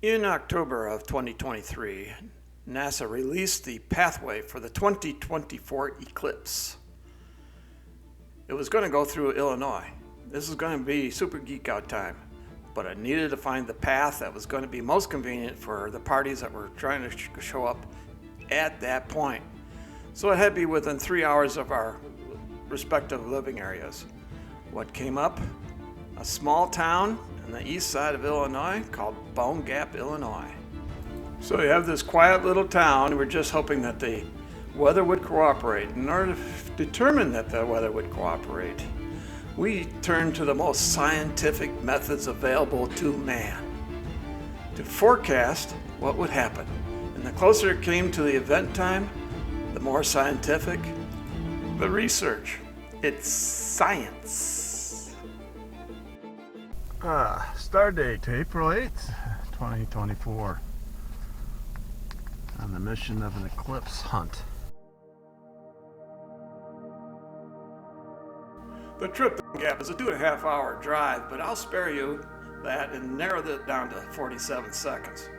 In October of 2023, NASA released the pathway for the 2024 eclipse. It was going to go through Illinois. This is going to be super geek out time, but I needed to find the path that was going to be most convenient for the parties that were trying to show up at that point. So it had to be within 3 hours of our respective living areas. What came up? A small town on the east side of Illinois called Bone Gap, Illinois. So you have this quiet little town. We're just hoping that the weather would cooperate. In order to determine that the weather would cooperate, we turned to the most scientific methods available to man to forecast what would happen. And the closer it came to the event time, the more scientific the research. It's science. Star date, April 8th, 2024. On the mission of an eclipse hunt. The trip to the Gap is a 2.5 hour drive, but I'll spare you that and narrow it down to 47 seconds.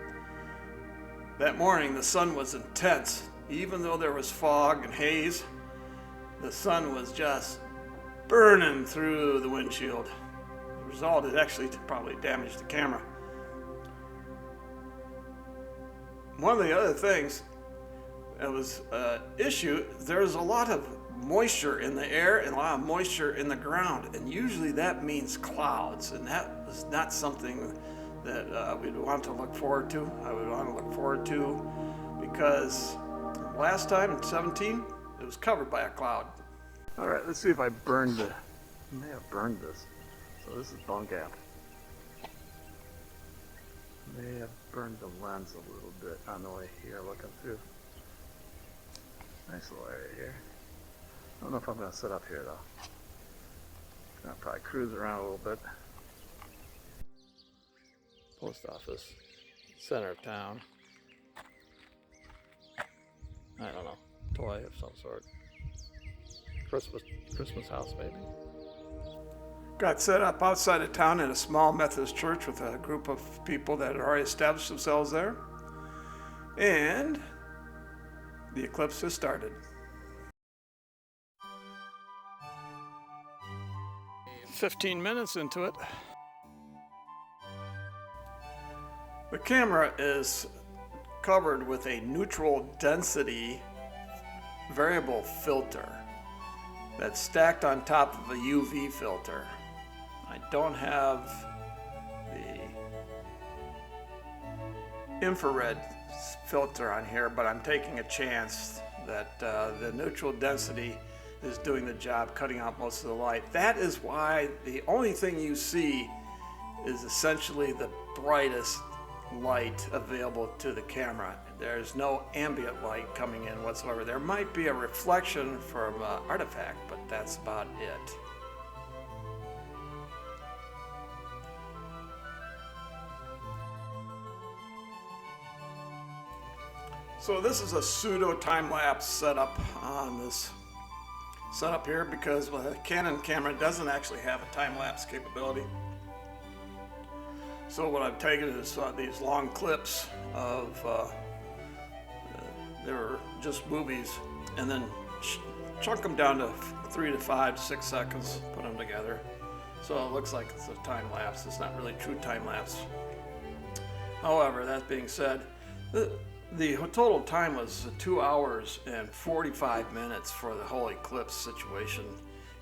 That morning, the sun was intense. Even though there was fog and haze, the sun was just burning through the windshield. The result is actually to probably damage the camera. One of the other things that was an issue, there's a lot of moisture in the air and a lot of moisture in the ground, and usually that means clouds, and that was not something that we'd want to look forward to. I would want to look forward to because last time in 17, it was covered by a cloud. All right, let's see if I burned the. I may have burned this. So this is Bone Gap. May have burned the lens a little bit on the way here, looking through. Nice little area here. I don't know if I'm going to sit up here though. I'll probably cruise around a little bit. Post office, center of town. I don't know, toy of some sort. Christmas house maybe. Got set up outside of town at a small Methodist church with a group of people that had already established themselves there. And the eclipse has started. 15 minutes into it. The camera is covered with a neutral density variable filter that's stacked on top of a UV filter. I don't have the infrared filter on here, but I'm taking a chance that the neutral density is doing the job, cutting out most of the light. That is why the only thing you see is essentially the brightest light available to the camera. There's no ambient light coming in whatsoever. There might be a reflection from an artifact, but that's about it. So this is a pseudo time-lapse setup on this setup here because the Canon camera doesn't actually have a time-lapse capability. So what I've taken is these long clips of they were just movies, and then chunk them down to 3 to 5 to 6 seconds, put them together. So it looks like it's a time lapse. It's not really true time lapse. However, that being said, the total time was 2 hours and 45 minutes for the whole eclipse situation,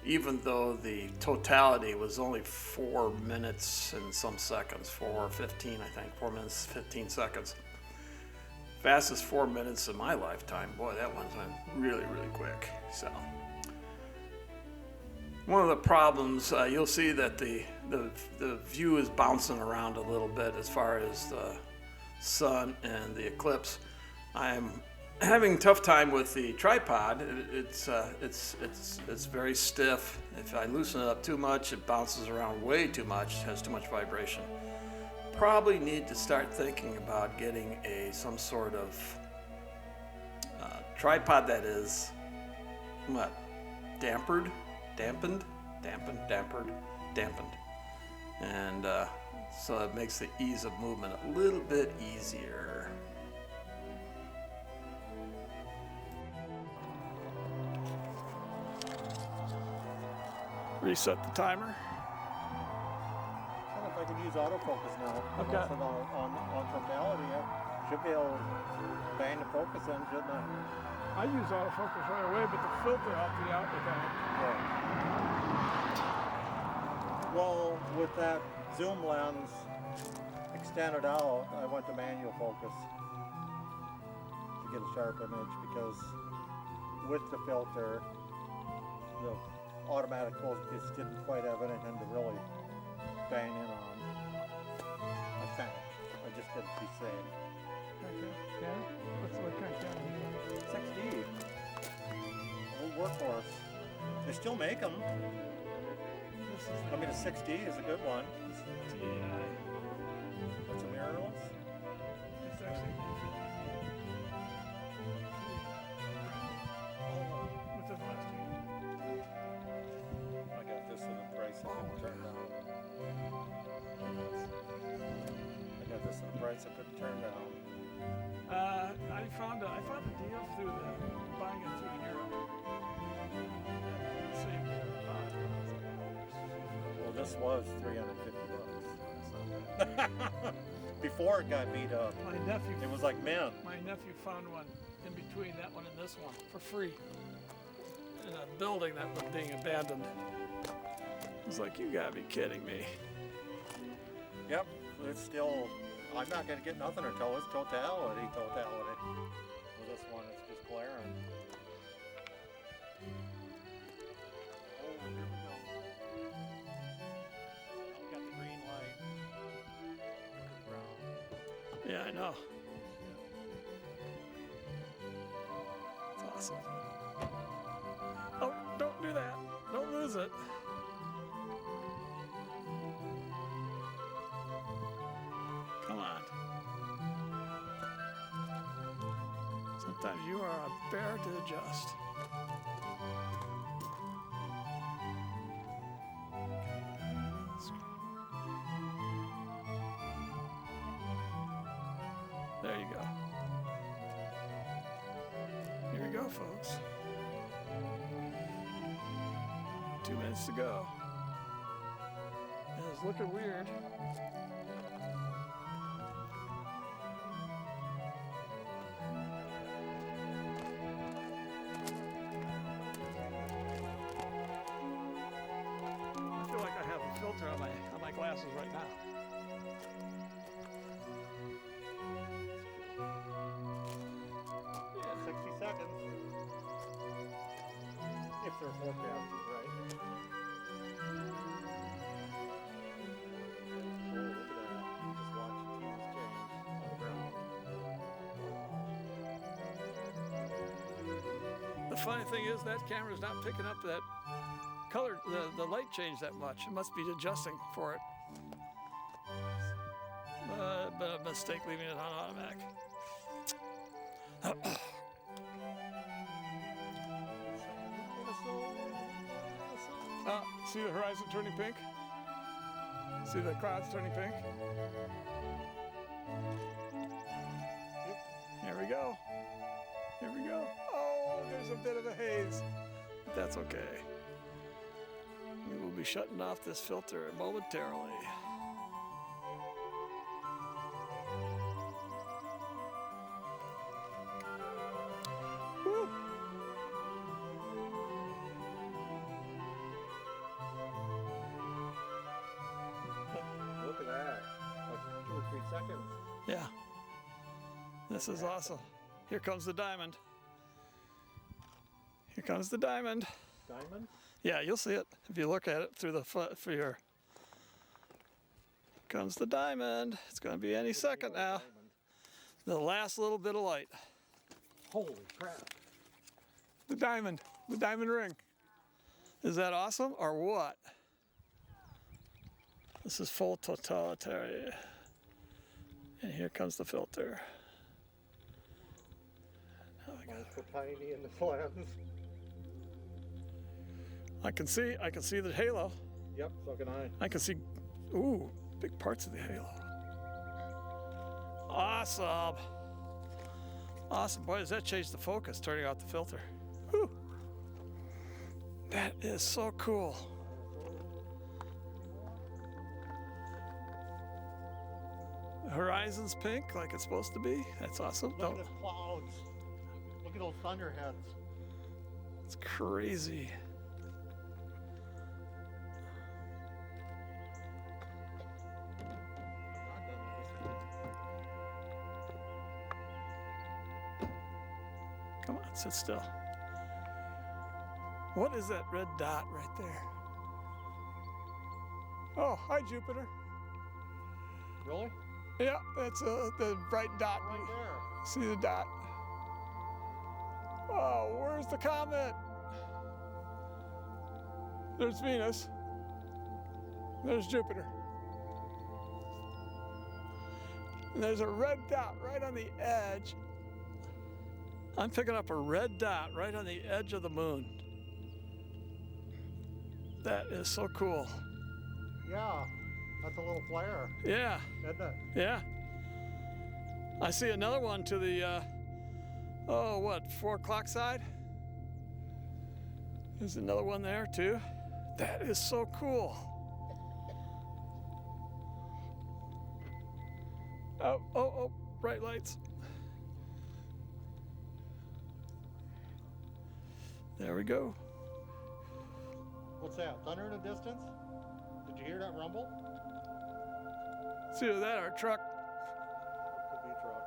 even though the totality was only 4 minutes and some seconds, 4:15, I think, 4 minutes, 15 seconds. Fastest 4 minutes in my lifetime. Boy, that one went really, really quick. So, one of the problems, you'll see that the view is bouncing around a little bit as far as the sun and the eclipse. I'm having a tough time with the tripod. It's very stiff. If I loosen it up too much, it bounces around way too much, has too much vibration. Probably need to start thinking about getting some sort of tripod that is dampened, and so it makes the ease of movement a little bit easier. Reset the timer. I don't know if I can use autofocus now. Okay. So on totality, I should be able to bang the focus in, shouldn't I? I use autofocus right away, but the filter helped me out with that. Yeah. Well, with that zoom lens extended out, I went to manual focus to get a sharp image, because with the filter, the automatic focus didn't quite have anything to really bang in on. I think. I just did to be safe. Okay. Yeah? What kind of camera is 6D. Old workhorse. They still make them. that? This is I mean, a 6D is a good one. TI. What's a mirrorless? It's actually what's this last year? I got this at a price I couldn't turn down. I got this at a price I couldn't turn down. I found a deal through buying it through Europe. Saved me Well, this was $350. Before it got beat up, My nephew. it was like mint. My nephew found one in between that one and this one for free in a building that was being abandoned. I was like, you gotta be kidding me. Yep, it's still. I'm not going to get nothing until it's totality. With this one, it's just glaring. Oh, here we go. Oh, we got the green light. Brown. Yeah, I know. It's awesome. Oh, don't do that. Don't lose it. Come on. Sometimes you are a bear to adjust. There you go. Here we go, folks. 2 minutes to go. And it's looking weird. I feel like I have a filter on my glasses right now. Yeah, 60 seconds. If their forecast is right. Oh, look at that. Just watch the teams change on the ground. The funny thing is that camera's not picking up that color, the light change that much. It must be adjusting for it. But a mistake leaving it on automatic. See the horizon turning pink? See the clouds turning pink? Here we go. Here we go. Oh, there's a bit of a haze. But that's okay. We will be shutting off this filter momentarily. Woo. Look at that. Like 2 or 3 seconds. Yeah. This is awesome. Here comes the diamond. Here comes the diamond. Diamond? Yeah, you'll see it if you look at it through the for your. Here comes the diamond. It's going to be any second now. Diamond. The last little bit of light. Holy crap. The diamond ring. Is that awesome or what? This is full totality. And here comes the filter. Now I got Mine's so tiny in the lens. I can see the halo. Yep, so can I. I can see, ooh, big parts of the halo. Awesome. Awesome. Boy, does that change the focus, turning out the filter. Whew. That is so cool. The horizon's pink like it's supposed to be. That's awesome. Look at the clouds. Look at those thunderheads. It's crazy. Come on, sit still. What is that red dot right there? Oh, hi, Jupiter. Really? Yeah, that's the bright dot. Right there. See the dot? Oh, where's the comet? There's Venus. There's Jupiter. And there's a red dot right on the edge. I'm picking up a red dot right on the edge of the moon. That is so cool. Yeah, that's a little flare, Yeah, isn't it? yeah. I see another one to the, 4 o'clock side? There's another one there too. That is so cool. Oh, bright lights. There we go. What's that? Thunder in the distance? Did you hear that rumble? See that, our truck. Could be a truck.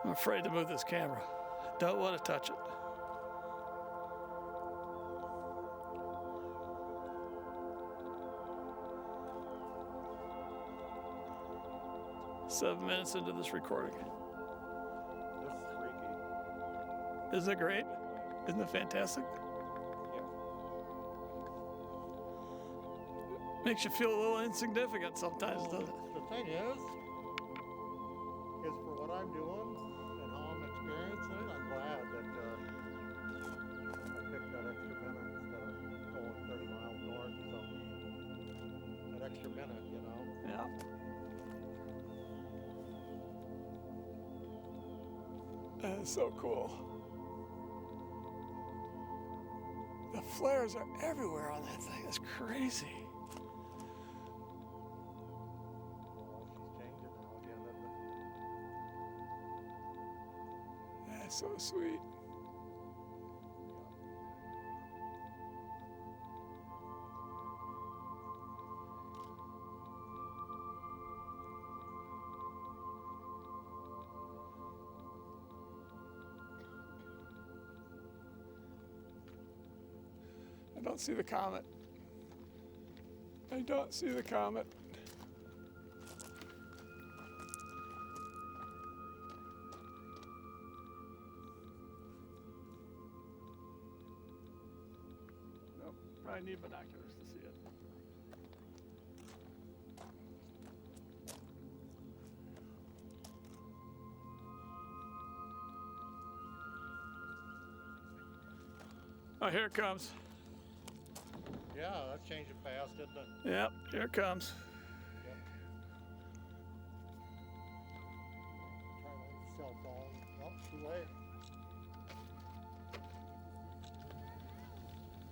I'm afraid to move this camera. Don't want to touch it. Seven minutes into this recording. This is freaky. Isn't it great? Isn't it fantastic? Yeah. Makes you feel a little insignificant sometimes, doesn't it? The thing is for what I'm doing and how I'm experiencing it, I'm glad that I picked that extra minute instead of going 30 miles north or something. That extra minute, you know. Yeah. That is so cool. The flares are everywhere on that thing. It's crazy. Well, she's changed it now again, isn't it? That's so sweet. I don't see the comet. I don't see the comet. Nope, probably need binoculars to see it. Oh, here it comes. Yeah, that's changing fast, isn't it? Yep, here it comes. Yep. Try my cell phone. Oh, too late.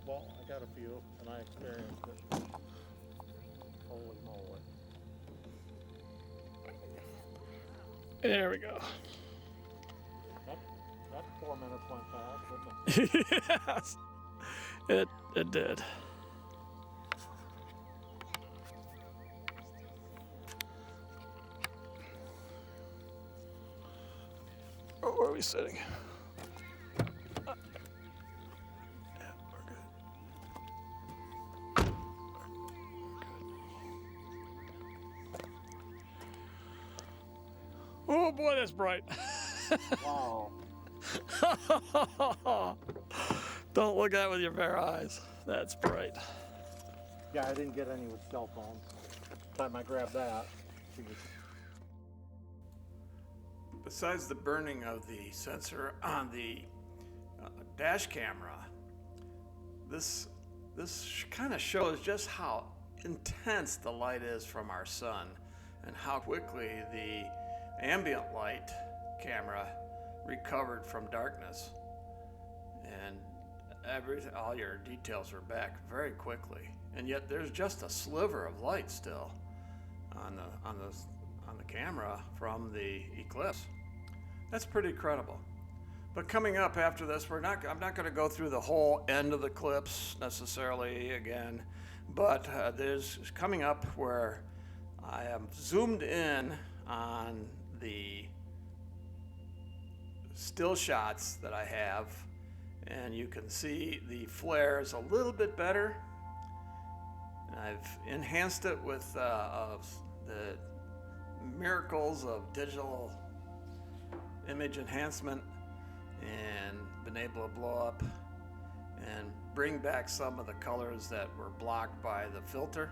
Well, I got a few, and I experienced it. Holy moly. There we go. That 4 minutes went fast, didn't it? Yes, it did. Oh, where are we sitting? Yeah, we're good. Oh boy, that's bright. Wow. Don't look at it with your bare eyes. That's bright. Yeah, I didn't get any with cell phone. Time I grabbed that, she was. Besides the burning of the sensor on the dash camera, this kind of shows just how intense the light is from our sun and how quickly the ambient light camera recovered from darkness, and all your details are back very quickly, and yet there's just a sliver of light still on the camera from the eclipse. That's pretty incredible. But coming up after this, I'm not going to go through the whole end of the eclipse necessarily again, but there's coming up where I am zoomed in on the still shots that I have, and you can see the flares a little bit better. And I've enhanced it with the miracles of digital image enhancement, and been able to blow up and bring back some of the colors that were blocked by the filter.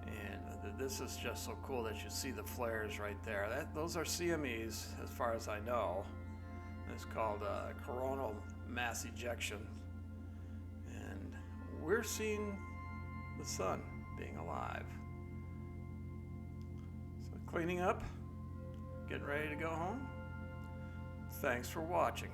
And this is just so cool that you see the flares right there. Those are CMEs as far as I know. It's called coronal mass ejection. And we're seeing the sun being alive. So cleaning up, getting ready to go home. Thanks for watching.